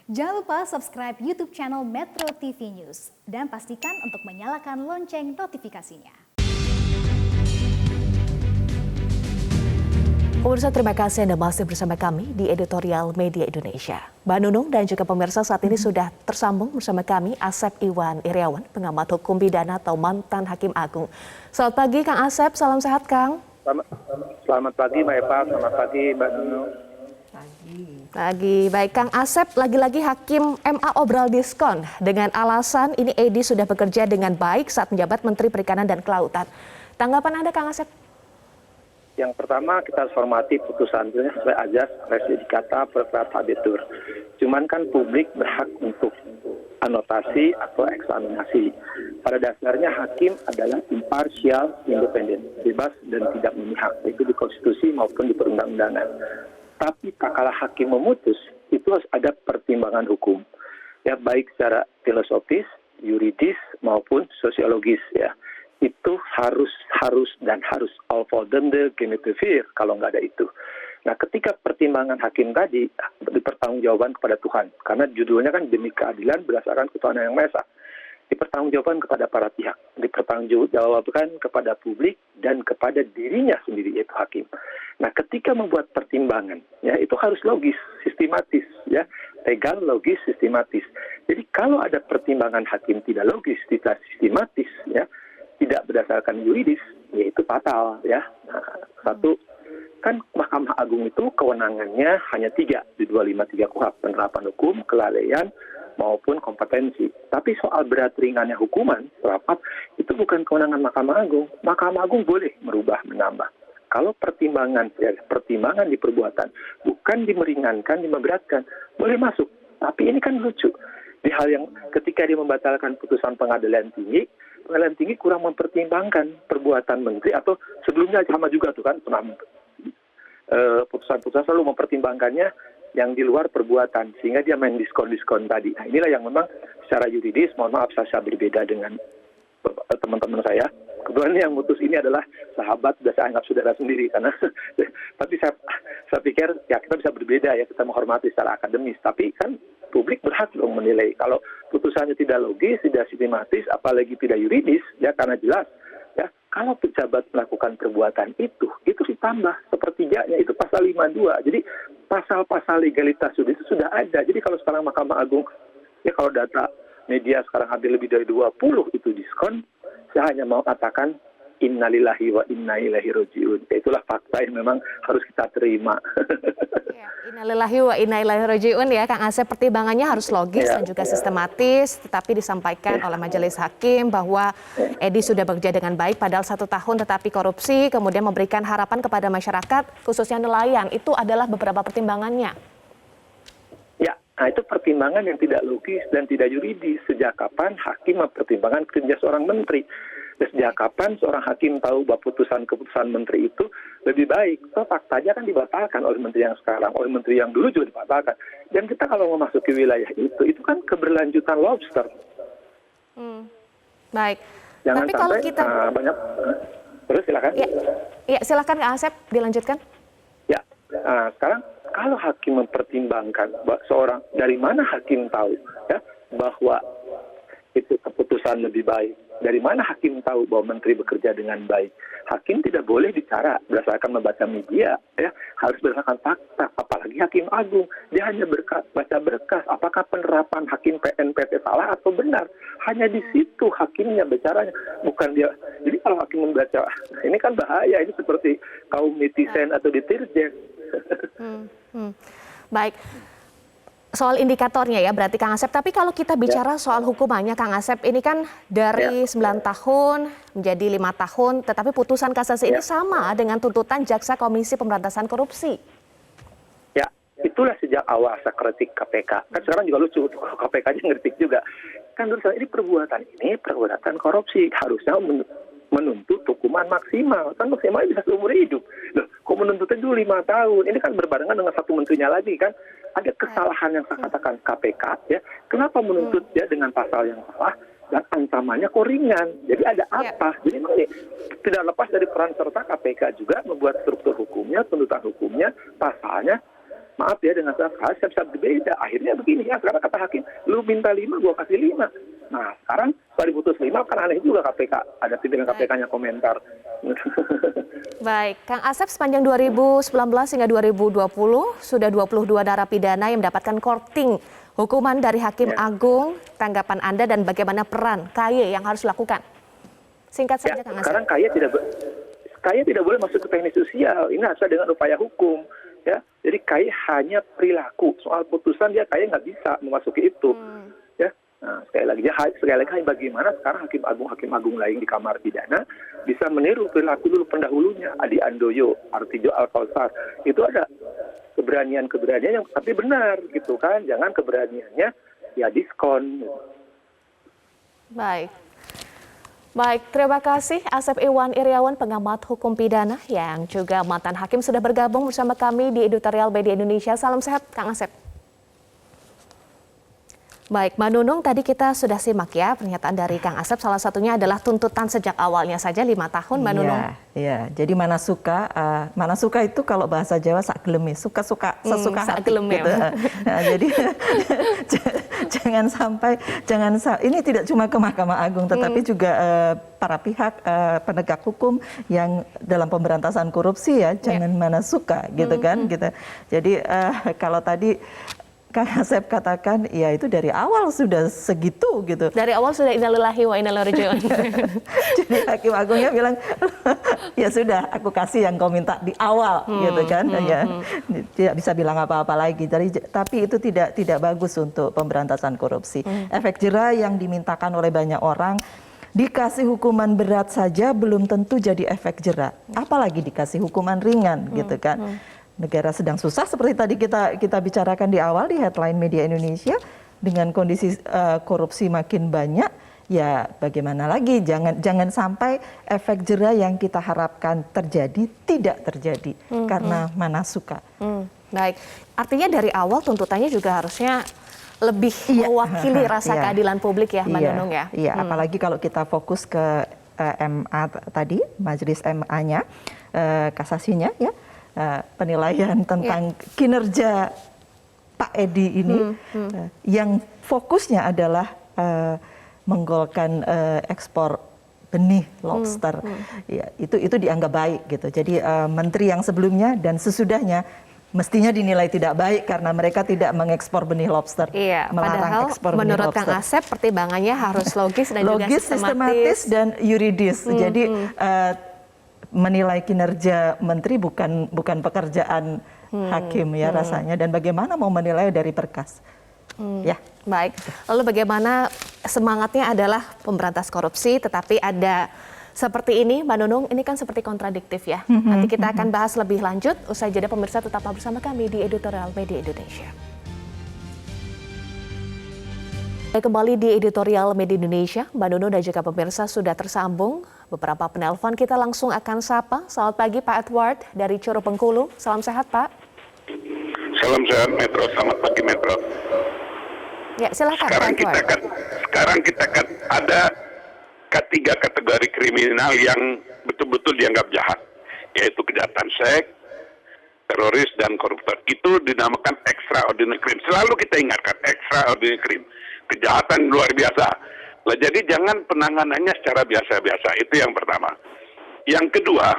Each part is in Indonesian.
Jangan lupa subscribe YouTube channel Metro TV News dan pastikan untuk menyalakan lonceng notifikasinya. Pemirsa, terima kasih Anda masih bersama kami di Editorial Media Indonesia. Mbak Nunung dan juga pemirsa saat ini sudah tersambung bersama kami Asep Iwan Iriawan, pengamat hukum pidana atau mantan Hakim Agung. Selamat pagi Kang Asep, salam sehat Kang. Selamat pagi Mbak Eva, selamat pagi Mbak Nunung. Pagi, baik Kang Asep, lagi-lagi Hakim MA obral diskon dengan alasan ini Edi sudah bekerja dengan baik saat menjabat Menteri Perikanan dan Kelautan. Tanggapan Anda Kang Asep? Yang pertama kita harus hormati putusan itu sesuai ajas res judicata perkara habetur. Cuman kan publik berhak untuk anotasi atau eksaminasi. Pada dasarnya hakim adalah imparsial, independen, bebas dan tidak memihak, itu di konstitusi maupun di perundang-undangan. Tapi tak kalah hakim memutus, itu harus ada pertimbangan hukum. Ya, baik secara filosofis, yuridis maupun sosiologis ya. Itu harus all for them the genetivir kalau nggak ada itu. Nah, ketika pertimbangan hakim tadi dipertanggungjawabkan kepada Tuhan, karena judulnya kan demi keadilan berdasarkan ketuhanan yang Maha Esa, dipertanggungjawabkan kepada para pihak, dipertanggungjawabkan kepada publik dan kepada dirinya sendiri yaitu hakim. Nah, ketika membuat pertimbangan, ya itu harus logis, sistematis, ya legal, logis, sistematis. Jadi kalau ada pertimbangan hakim tidak logis, tidak sistematis, ya tidak berdasarkan yuridis, ya itu fatal, ya. Nah, satu, kan Mahkamah Agung itu kewenangannya hanya 3 di 253 KUHP, penerapan hukum, kelalaian, maupun kompetensi. Tapi soal berat ringannya hukuman, rapat, itu bukan kewenangan Mahkamah Agung. Mahkamah Agung boleh merubah, menambah. Kalau pertimbangan di perbuatan, bukan dimeringankan, dimeberatkan, boleh masuk. Tapi ini kan lucu. Di hal yang ketika dia membatalkan putusan pengadilan tinggi kurang mempertimbangkan perbuatan menteri, atau sebelumnya sama juga tuh kan, pernah putusan-putusan selalu mempertimbangkannya yang di luar perbuatan, sehingga dia main diskon-diskon tadi. Nah, inilah yang memang secara yuridis, mohon maaf saya berbeda dengan teman-teman saya. Kebetulan yang mutus ini adalah sahabat, sudah saya anggap saudara sendiri, karena tapi saya pikir ya kita bisa berbeda ya, kita menghormati secara akademis, tapi kan publik berhak dong menilai. Kalau putusannya tidak logis, tidak sistematis, apalagi tidak yuridis, ya karena jelas ya kalau pejabat melakukan perbuatan itu ditambah sepertiganya, itu pasal 52. Jadi pasal-pasal legalitas itu sudah ada. Jadi kalau sekarang Mahkamah Agung, ya kalau data media sekarang hampir lebih dari 20 itu diskon, saya hanya mau katakan innalillahi wa inna ilaihi rajiun. Itulah fakta yang memang harus kita terima. Ya, innalillahi wa inna ilaihi rajiun ya Kang Asep, pertimbangannya harus logis dan juga sistematis, tetapi disampaikan oleh majelis hakim bahwa Edi sudah bekerja dengan baik padahal 1 tahun tetapi korupsi, kemudian memberikan harapan kepada masyarakat khususnya nelayan. Itu adalah beberapa pertimbangannya. Ya, nah itu pertimbangan yang tidak logis dan tidak yuridis. Sejak kapan hakim mempertimbangkan kerja seorang menteri? Dan sejak kapan seorang hakim tahu bahwa keputusan menteri itu lebih baik? So, faktanya kan dibatalkan oleh menteri yang sekarang, oleh menteri yang dulu juga dibatalkan. Dan kita kalau memasuki wilayah itu kan keberlanjutan lobster. Baik. Jangan tapi sampai kalau kita banyak. Terus silakan. Ya, silakan Kang Asep dilanjutkan. Ya, sekarang kalau hakim mempertimbangkan seorang, dari mana hakim tahu ya bahwa itu keputusan lebih baik? Dari mana hakim tahu bahwa menteri bekerja dengan baik? Hakim tidak boleh bicara berdasarkan membaca media, ya harus berdasarkan fakta. Apalagi hakim agung, dia hanya baca berkas. Apakah penerapan hakim PNPT salah atau benar? Hanya di situ hakimnya bicaranya, bukan dia. Jadi kalau hakim membaca, ini kan bahaya. Ini seperti kaum netizen atau deterjen. Baik. Soal indikatornya ya berarti Kang Asep, tapi kalau kita bicara soal hukumannya Kang Asep, ini kan dari 9 tahun menjadi 5 tahun, tetapi putusan kasasi ini sama dengan tuntutan Jaksa Komisi Pemberantasan Korupsi. Ya, itulah sejak awal saya kritik KPK. Kan sekarang juga lucu, KPK-nya ngeritik juga. Kan menurut saya ini perbuatan korupsi, harusnya menuntut hukuman maksimal. Kan maksimalnya bisa seumur hidup. Loh, kok menuntutnya dulu 5 tahun? Ini kan berbarengan dengan satu menterinya lagi kan. Ada kesalahan yang saya katakan KPK ya. Kenapa menuntut dia dengan pasal yang salah dan ancamannya kok ringan? Jadi ada apa? Jadi ini tidak lepas dari peran serta KPK juga membuat struktur hukumnya, tuntutan hukumnya, pasalnya maaf ya dengan saya bisa berbeda. Akhirnya begini ya, sekarang kata hakim, lu minta 5, gua kasih 5. Nah sekarang setelah diputus 5 kan aneh juga KPK, ada pimpinan KPK-nya komentar. Baik, Kang Asep, sepanjang 2019 hingga 2020 sudah 22 narapidana yang mendapatkan korting hukuman dari Hakim Agung. Tanggapan Anda dan bagaimana peran KY yang harus dilakukan? Singkat saja, Kang Asep. Sekarang KY tidak boleh masuk ke teknis sosial. Ini harus dengan upaya hukum. Ya, jadi KY hanya perilaku. Soal putusan dia KY nggak bisa memasuki itu. Ya, nah, sekali lagi bagaimana sekarang hakim agung lain di kamar pidana bisa meniru perilaku dulu pendahulunya, Adi Andoyo, Artijo Alkausar. Itu ada keberanian yang tapi benar gitu kan. Jangan keberaniannya ya diskon. Baik, terima kasih Asep Iwan Iriawan, pengamat hukum pidana yang juga mantan hakim sudah bergabung bersama kami di Editorial Media Indonesia. Salam sehat, Kang Asep. Baik, Mbak Nunung, tadi kita sudah simak ya pernyataan dari Kang Asep. Salah satunya adalah tuntutan sejak awalnya saja 5 tahun, Mbak Nunung. Iya, jadi mana suka itu kalau bahasa Jawa sak geleme, suka-suka, sesuka hati gitu. Nah, jadi jangan sampai ini tidak cuma ke Mahkamah Agung tetapi juga para pihak penegak hukum yang dalam pemberantasan korupsi ya, jangan mana suka gitu kan gitu. Jadi kalau tadi Kang Asep katakan, ya itu dari awal sudah segitu gitu. Dari awal sudah innalillahi wa inna ilaihi raji'un. Jadi Hakim Agungnya bilang, ya sudah aku kasih yang kau minta di awal gitu kan. Ya, tidak bisa bilang apa-apa lagi. Jadi, tapi itu tidak bagus untuk pemberantasan korupsi. Efek jera yang dimintakan oleh banyak orang, dikasih hukuman berat saja belum tentu jadi efek jera. Apalagi dikasih hukuman ringan gitu kan. Negara sedang susah seperti tadi kita bicarakan di awal di headline Media Indonesia, dengan kondisi korupsi makin banyak, ya bagaimana lagi, jangan sampai efek jera yang kita harapkan terjadi tidak terjadi karena mana suka. Baik, artinya dari awal tuntutannya juga harusnya lebih mewakili rasa keadilan publik ya, Mbak Nunung ya. Iya, apalagi kalau kita fokus ke MA tadi, majelis MA-nya, kasasinya ya. Penilaian tentang kinerja Pak Edi ini yang fokusnya adalah menggolkan ekspor benih lobster. Ya, itu dianggap baik gitu. Jadi menteri yang sebelumnya dan sesudahnya mestinya dinilai tidak baik karena mereka tidak mengekspor benih lobster. Iya, melarang padahal ekspor benih menurut lobster. Kang Asep pertimbangannya harus logis dan juga sistematis dan yuridis. Jadi menilai kinerja menteri bukan pekerjaan hakim ya rasanya, dan bagaimana mau menilai dari berkas. Ya. Baik, lalu bagaimana semangatnya adalah pemberantas korupsi tetapi ada seperti ini, Mbak Nunung, ini kan seperti kontradiktif ya. Nanti kita akan bahas lebih lanjut, usai jeda pemirsa tetaplah bersama kami di Editorial Media Indonesia. Kembali di Editorial Media Indonesia, Mbak Nunung dan juga pemirsa sudah tersambung. Beberapa penelpon kita langsung akan sapa. Selamat pagi Pak Edward dari Curo Bengkulu. Salam sehat Pak. Salam sehat Metro, selamat pagi Metro. Ya silakan Pak Edward. Sekarang kita kan ada ketiga kategori kriminal yang betul-betul dianggap jahat, yaitu kejahatan seks, teroris, dan koruptor. Itu dinamakan extraordinary crime. Selalu kita ingatkan extraordinary crime. Kejahatan luar biasa. Nah, jadi jangan penanganannya secara biasa-biasa. Itu yang pertama. Yang kedua,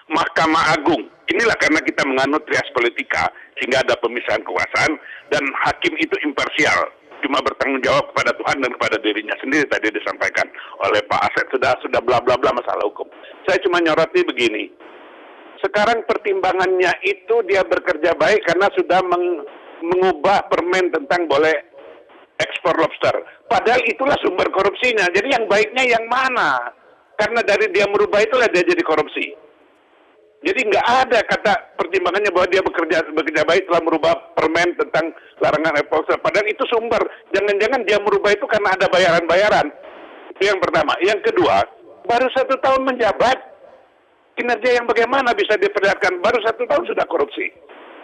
Mahkamah Agung. Inilah karena kita menganut trias politika, sehingga ada pemisahan kekuasaan, dan hakim itu imparsial. Cuma bertanggung jawab kepada Tuhan dan kepada dirinya sendiri. Tadi disampaikan oleh Pak Asep, sudah bla bla bla masalah hukum. Saya cuma nyoroti begini. Sekarang pertimbangannya itu dia bekerja baik karena sudah mengubah permen tentang boleh ekspor lobster. Padahal itulah sumber korupsinya. Jadi yang baiknya yang mana? Karena dari dia merubah itulah dia jadi korupsi. Jadi nggak ada kata pertimbangannya bahwa dia bekerja baik telah merubah permen tentang larangan ekspor lobster. Padahal itu sumber. Jangan-jangan dia merubah itu karena ada bayaran-bayaran. Itu yang pertama. Yang kedua, baru 1 tahun menjabat. Kinerja yang bagaimana bisa diperlihatkan? Baru 1 tahun sudah korupsi.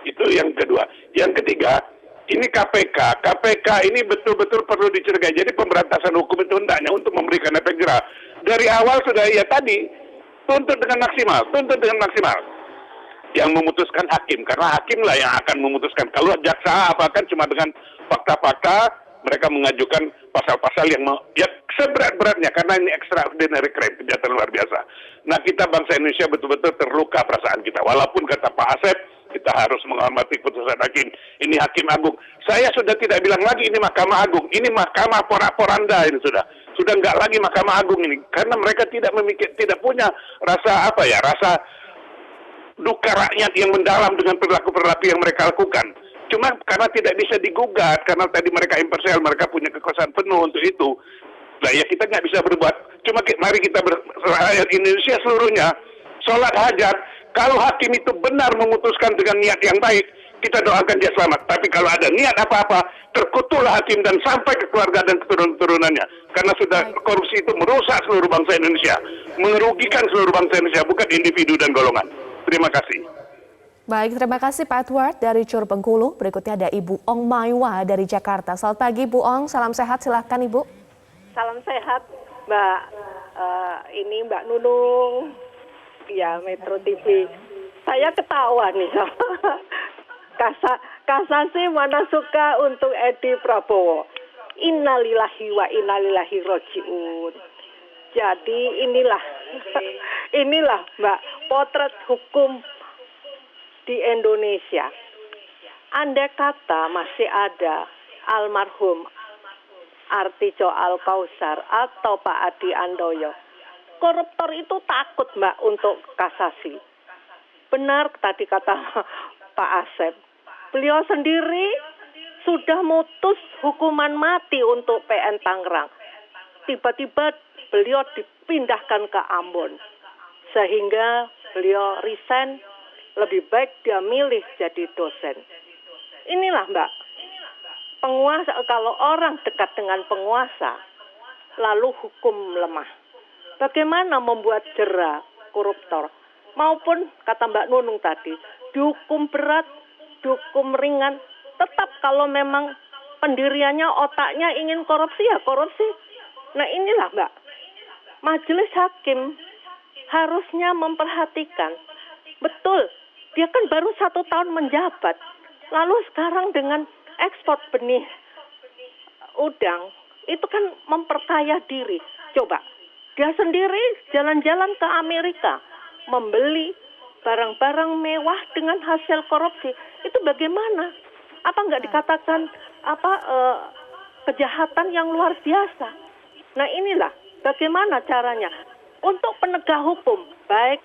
Itu yang kedua. Yang ketiga, ini KPK. KPK ini betul-betul perlu dicurigai. Jadi pemberantasan hukum itu hendaknya untuk memberikan efek jera. Dari awal sudah ya tadi, tuntut dengan maksimal. Yang memutuskan hakim, karena hakim lah yang akan memutuskan. Kalau jaksa apa kan cuma dengan fakta-fakta, mereka mengajukan pasal-pasal yang ya seberat-beratnya, karena ini extraordinary crime, kejahatan luar biasa. Nah, kita bangsa Indonesia betul-betul terluka perasaan kita. Walaupun kata Pak Asep, kita harus menghormati putusan hakim. Ini Hakim Agung. Saya sudah tidak bilang lagi ini Mahkamah Agung, ini Mahkamah Porak-Poranda ini sudah. Sudah nggak lagi Mahkamah Agung ini, karena mereka tidak punya rasa rasa duka rakyat yang mendalam dengan perilaku-perilaku yang mereka lakukan. Cuma karena tidak bisa digugat, karena tadi mereka imparsial, mereka punya kekuasaan penuh untuk itu. Nah ya kita nggak bisa berbuat. Cuma mari kita rakyat Indonesia seluruhnya, sholat hajat, kalau hakim itu benar memutuskan dengan niat yang baik, kita doakan dia selamat. Tapi kalau ada niat apa-apa, terkutuklah hakim dan sampai ke keluarga dan keturunan-keturunannya. Karena sudah korupsi itu merusak seluruh bangsa Indonesia, merugikan seluruh bangsa Indonesia, bukan individu dan golongan. Terima kasih. Baik, terima kasih Pak Edward dari Cur Bengkulu. Berikutnya ada Ibu Ong Maiwa dari Jakarta. Selamat pagi Bu Ong, salam sehat, silahkan Ibu. Salam sehat Mbak, ini Mbak Nunung, ya Metro TV. Saya ketawa nih sama kasasi mana suka untuk Edi Prabowo. Innalillahi wa innalillahi roji'un. Jadi inilah Mbak, potret hukum di Indonesia. Andai kata masih ada almarhum Artijo Alkausar atau Pak Adi Andoyo, koruptor itu takut Mbak untuk kasasi. Benar tadi kata Pak Asep, beliau sendiri sudah mutus hukuman mati untuk PN Tangerang. Tiba-tiba beliau dipindahkan ke Ambon, sehingga beliau resign, lebih baik dia milih jadi dosen. Inilah Mbak, penguasa, kalau orang dekat dengan penguasa, lalu hukum lemah. Bagaimana membuat jera koruptor? Maupun kata Mbak Nunung tadi, dihukum berat, dihukum ringan, tetap kalau memang pendiriannya, otaknya ingin korupsi, ya korupsi. Nah inilah Mbak, majelis hakim harusnya memperhatikan, betul, dia kan baru 1 tahun menjabat, lalu sekarang dengan ekspor benih udang, itu kan memperkaya diri. Coba, dia sendiri jalan-jalan ke Amerika, membeli barang-barang mewah dengan hasil korupsi. Itu bagaimana? Apa nggak dikatakan kejahatan yang luar biasa? Nah inilah bagaimana caranya untuk penegak hukum, baik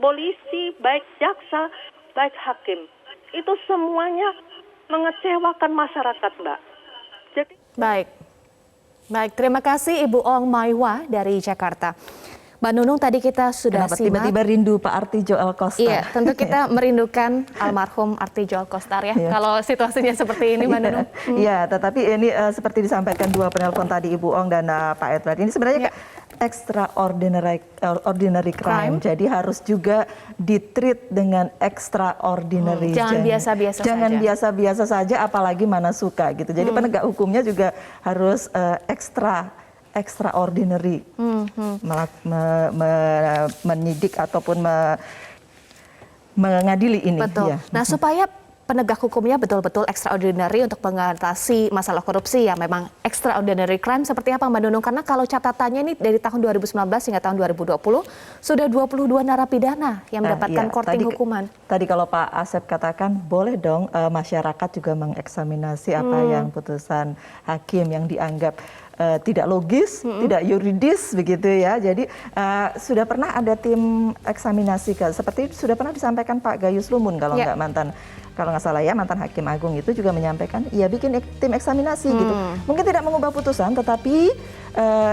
polisi, baik jaksa, baik hakim. Itu semuanya mengecewakan masyarakat, Mbak. Jadi Baik, terima kasih Ibu Ong Maiwa dari Jakarta. Mbak Nunung, tadi kita sudah Kenapa simak. tiba-tiba rindu Pak Artijo Alkostar? Iya, tentu kita merindukan almarhum Artijo Alkostar ya. Kalau situasinya seperti ini, Mbak Nunung. Iya, tetapi ini seperti disampaikan dua penelpon tadi, Ibu Ong dan Pak Edward. Ini sebenarnya extraordinary crime. Jadi harus juga ditreat dengan extraordinary. Jangan biasa-biasa saja. Jangan biasa-biasa saja, apalagi mana suka gitu. Jadi penegak hukumnya juga harus extraordinary menyidik ataupun mengadili ini. Betul. Ya. Nah, supaya penegak hukumnya betul-betul extraordinary untuk mengatasi masalah korupsi yang memang extraordinary crime seperti apa Mbak Nunung? Karena kalau catatannya ini dari tahun 2019 hingga tahun 2020 sudah 22 narapidana yang mendapatkan korting hukuman. Tadi kalau Pak Asep katakan boleh dong masyarakat juga mengeksaminasi apa yang putusan hakim yang dianggap tidak logis, tidak yuridis begitu ya. Jadi sudah pernah ada tim eksaminasi, seperti sudah pernah disampaikan Pak Gayus Lumun kalau nggak salah ya, mantan Hakim Agung itu juga menyampaikan ya bikin tim eksaminasi gitu. Mungkin tidak mengubah putusan, tetapi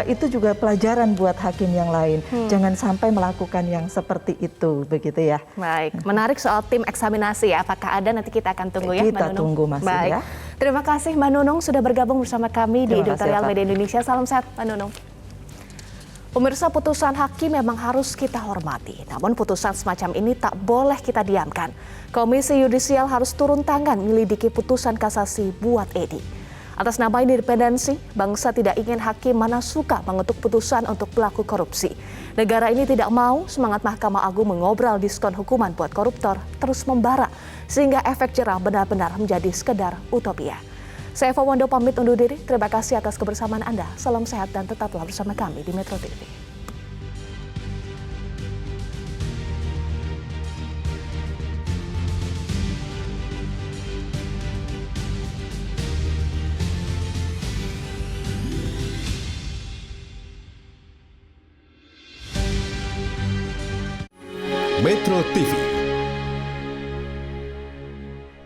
itu juga pelajaran buat hakim yang lain. Jangan sampai melakukan yang seperti itu begitu ya. Baik, menarik soal tim eksaminasi ya. Apakah ada, nanti kita akan tunggu ya Mbak Nunung. Kita tunggu masih ya. Terima kasih Mbak Nunung sudah bergabung bersama kami di Editorial Media Indonesia. Salam sehat Mbak Nunung. Pemirsa, putusan hakim memang harus kita hormati. Namun putusan semacam ini tak boleh kita diamkan. Komisi Yudisial harus turun tangan menyelidiki putusan kasasi buat Edi. Atas nama independensi, bangsa tidak ingin hakim mana suka mengetuk putusan untuk pelaku korupsi. Negara ini tidak mau semangat Mahkamah Agung mengobral diskon hukuman buat koruptor terus membara, sehingga efek jerah benar-benar menjadi sekedar utopia. Saya Eva Wando pamit undur diri, terima kasih atas kebersamaan Anda. Salam sehat dan tetaplah bersama kami di Metro TV. Metro TV,